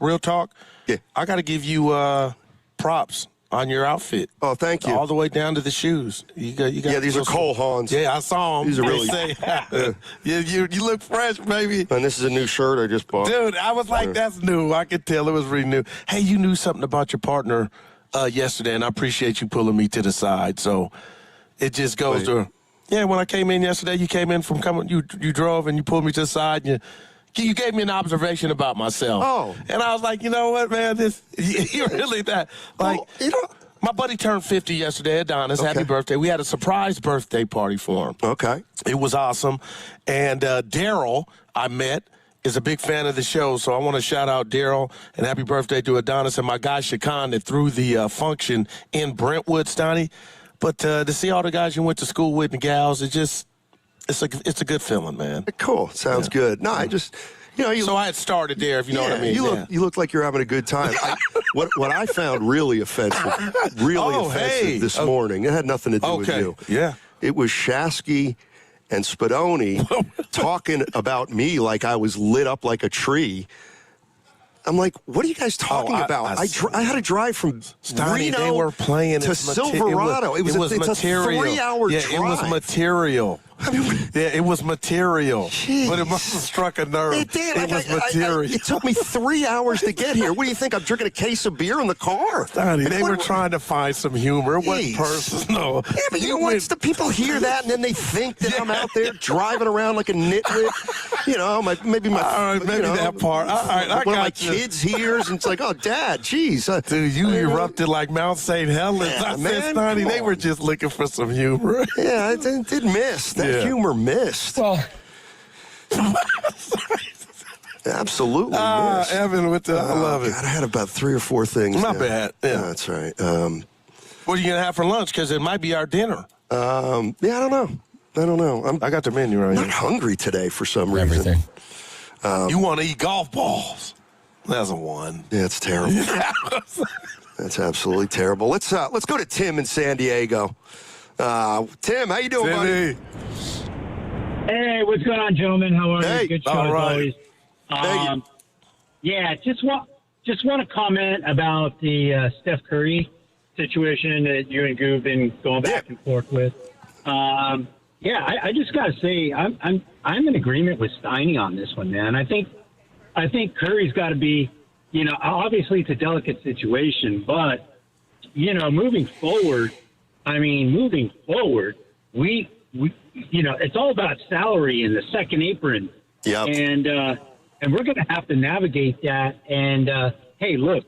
real talk. Yeah. I got to give you props on your outfit. Oh, thank you. All the way down to the shoes. You got. Yeah, these are Cole Haans. Yeah, I saw them. These are really. You look fresh, baby. And this is a new shirt I just bought. Dude, I was like, that's new. I could tell it was really new. Hey, you knew something about your partner yesterday, and I appreciate you pulling me to the side. So it just goes to, yeah, when I came in yesterday, you came in from coming, you drove and you pulled me to the side, and you gave me an observation about myself. Oh. And I was like, you know what, man, you're really that. Like, well, you know, my buddy turned 50 yesterday, Adonis. Okay. Happy birthday. We had a surprise birthday party for him. Okay. It was awesome. And Daryl, I met, is a big fan of the show, so I want to shout out Daryl and happy birthday to Adonis and my guy Shakan that threw the function in Brentwood, Stoney. But to see all the guys you went to school with and gals, it's a good feeling, man. Cool. Sounds good. No, I just, you know. So I had started there, if you know what I mean. You look like you're having a good time. What I found really offensive this morning, it had nothing to do with you. Yeah. It was Shasky and Spadoni talking about me like I was lit up like a tree. I'm like, what are you guys talking about? I had to drive from Reno they were playing to Silverado. It was a 3-hour drive. Yeah, it was material. It was material. Jeez. But it must have struck a nerve. It did. It was material. It took me 3 hours to get here. What do you think? I'm drinking a case of beer in the car. Donnie, they were trying to find some humor. It wasn't personal. Yeah, but you know what? The people hear that, and then they think that I'm out there driving around like a nitwit. You know, maybe that part. All right, I one of my got kids hears, and it's like, oh, Dad, geez. Dude, you erupted like Mount St. Helens. Yeah, I said, Donnie, they were just looking for some humor. Yeah, it did miss. That humor missed. Well, absolutely missed. Evan, I love it. God, I had about 3 or 4 things. Not bad. Yeah, that's right. What are you gonna have for lunch? Because it might be our dinner. Yeah, I don't know. I got the menu right here. I'm not hungry today for some reason. You want to eat golf balls? That's a one. Yeah, it's terrible. That's absolutely terrible. Let's go to Tim in San Diego. Tim, how you doing, buddy? Hey, what's going on, gentlemen? How are you? Good show all right. as always. Yeah, just want to comment about the Steph Curry situation that you and Goo have been going back and forth with. I just got to say I'm in agreement with Steiny on this one, man. I think Curry's got to be, obviously it's a delicate situation, but moving forward, we it's all about salary in the second apron. Yep. And we're going to have to navigate that. And, hey, look,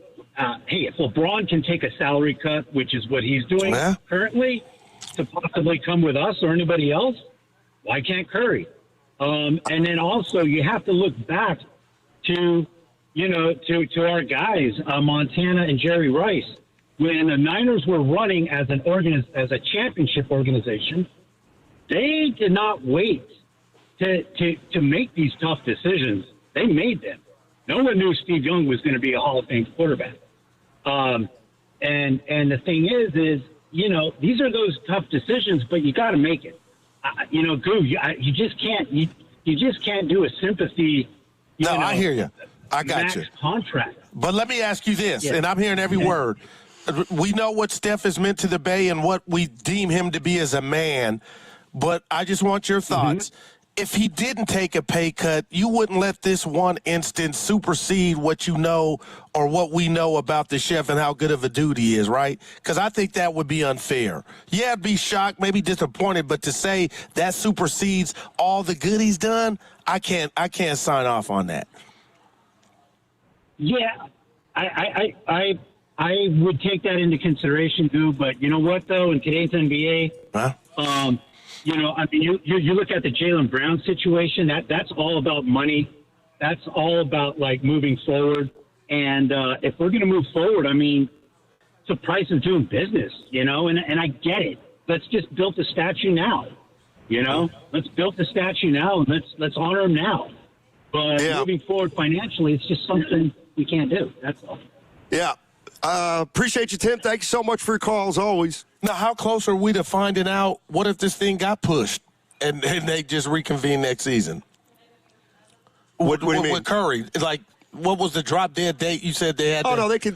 if LeBron can take a salary cut, which is what he's doing currently, to possibly come with us or anybody else, why can't Curry? And then also you have to look back to our guys, Montana and Jerry Rice. When the Niners were running as a championship organization, they did not wait to make these tough decisions. They made them. No one knew Steve Young was going to be a Hall of Fame quarterback. And the thing is these are those tough decisions, but you got to make it. Goo, you just can't do a sympathy. I hear you. I got you. Contract. But let me ask you this, and I'm hearing every word. We know what Steph has meant to the Bay and what we deem him to be as a man, but I just want your thoughts. If he didn't take a pay cut, you wouldn't let this one instance supersede what you know or what we know about the chef and how good of a dude he is, right? Because I think that would be unfair. Yeah, I'd be shocked, maybe disappointed, but to say that supersedes all the good he's done, I can't sign off on that. Yeah, I would take that into consideration, too. But you know what, though, in today's NBA, you look at the Jaylen Brown situation. That's all about money. That's all about moving forward. And if we're going to move forward, it's the price of doing business, And I get it. Let's just build the statue now. Let's build the statue now, and let's honor him now. But moving forward financially, it's just something we can't do. That's all. Yeah. Appreciate you, Tim. Thank you so much for your call, as always. Now, how close are we to finding out what if this thing got pushed and they just reconvene next season? What do you mean? With Curry, what was the drop dead date? You said they had. Oh no, they can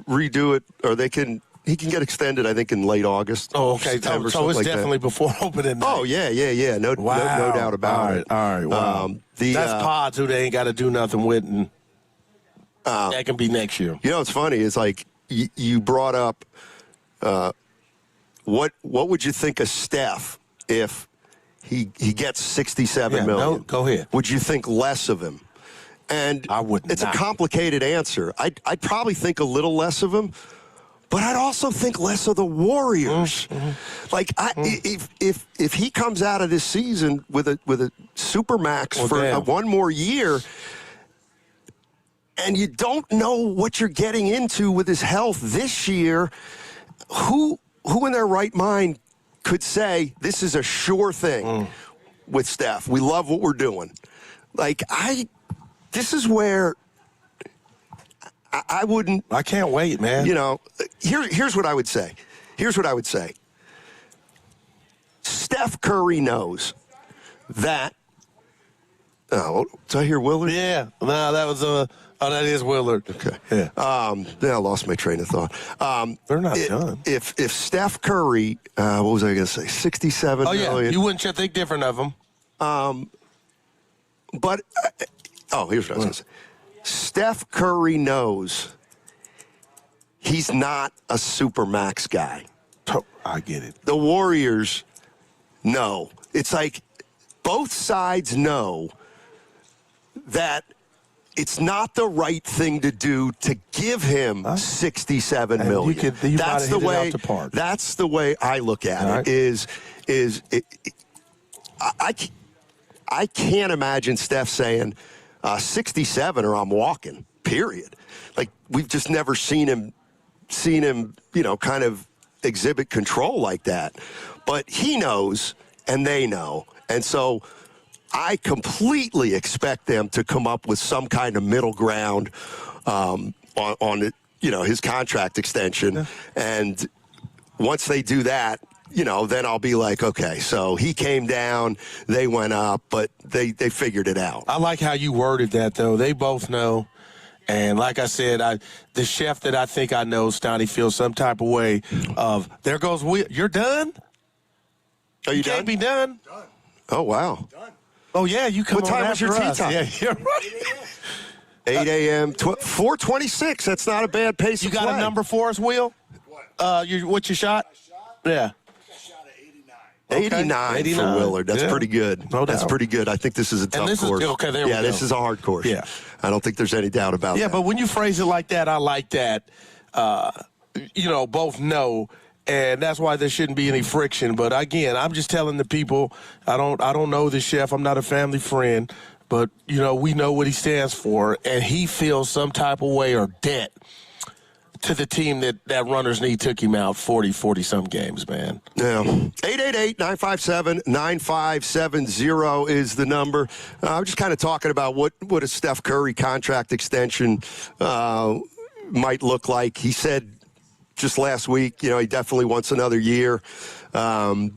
redo it, or he can get extended. I think in late August. Oh, okay. September, so it's like definitely that. before opening night. Oh yeah. No doubt about it. All right. Wow. That's Pods who they ain't got to do nothing with, and that can be next year. You know, it's funny. It's like you brought up. What would you think of Steph if he gets $67 million? No, go ahead. Would you think less of him? And I wouldn't. It's a complicated answer. I'd probably think a little less of him, but I'd also think less of the Warriors. Mm-hmm. Like if he comes out of this season with a supermax for one more year, and you don't know what you're getting into with his health this year, who in their right mind could say this is a sure thing with Steph? We love what we're doing. Like this is where I wouldn't. I can't wait, man. You know, here's what I would say. Steph Curry knows that. Oh, did I hear Willard? Yeah. No, that was that is Willard. Okay. Yeah. I lost my train of thought. They're not done. If Steph Curry, what was I going to say? 67 million. Oh yeah. You wouldn't think different of him. But here's what I was going to say. Steph Curry knows he's not a supermax guy. Oh, I get it. The Warriors know. It's like both sides know that it's not the right thing to do to give him $67 million. That's the way. That's the way I look at it. I can't imagine Steph saying 67 or I'm walking. Period. Like we've just never seen him. Kind of exhibit control like that. But he knows, and they know, and so. I completely expect them to come up with some kind of middle ground on his contract extension. Yeah. And once they do that, then I'll be like, okay, so he came down, they went up, but they figured it out. I like how you worded that, though. They both know. And like I said, the chef that I think I know, Stoney, feels some type of way of, there goes Will. You're done? Are you done? Can't be done? Done. Oh, wow. Done. Oh, yeah, you come on. What time was your tea time? Yeah, you're right. 8 a.m. 4:26. That's not a bad pace. You got a number for us, Will? What? What's your shot? I Yeah. shot at 89. 89 for Willard. That's pretty good. No That's doubt. pretty good. I think this is a tough course. There we go. This is a hard course. Yeah. I don't think there's any doubt about that. Yeah, but when you phrase it like that, I like that. Both know. And that's why there shouldn't be any friction. But again, I'm just telling the people, I don't know the chef. I'm not a family friend, but we know what he stands for, and he feels some type of way or debt to the team that runners knee took him out 40-some games, man. Yeah. 888-957-9570 is the number. I'm just kind of talking about what a Steph Curry contract extension might look like. He said just last week, he definitely wants another year. I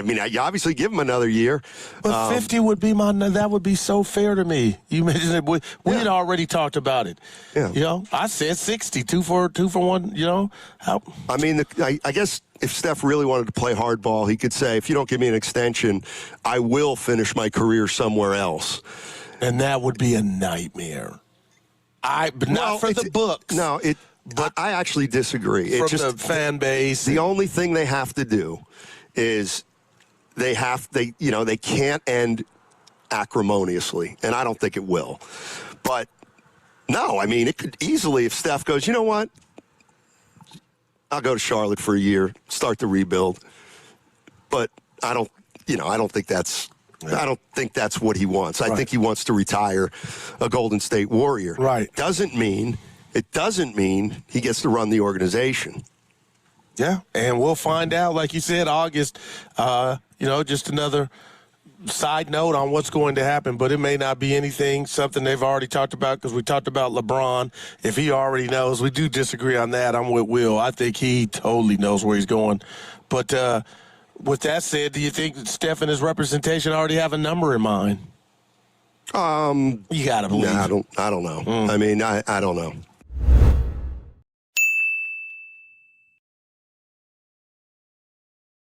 mean, you obviously give him another year. But 50 would be that would be so fair to me. You mentioned it. We had already talked about it. Yeah. I said 60, two for one, I mean, I guess if Steph really wanted to play hardball, he could say, if you don't give me an extension, I will finish my career somewhere else. And that would be a nightmare. But not for the books. No, but I actually disagree. From the fan base. The only thing they have to do is they can't end acrimoniously, and I don't think it will. But no, I mean, it could easily, if Steph goes, you know what, I'll go to Charlotte for a year, start the rebuild. But I don't think that's. I don't think that's what he wants. I think he wants to retire a Golden State Warrior. Right. It doesn't mean he gets to run the organization. Yeah, and we'll find out, like you said, August, just another side note on what's going to happen, but it may not be something they've already talked about, because we talked about LeBron. If he already knows, we do disagree on that. I'm with Will. I think he totally knows where he's going. But with that said, do you think that Steph and his representation already have a number in mind? You got to believe. I don't know. I mean, I don't know.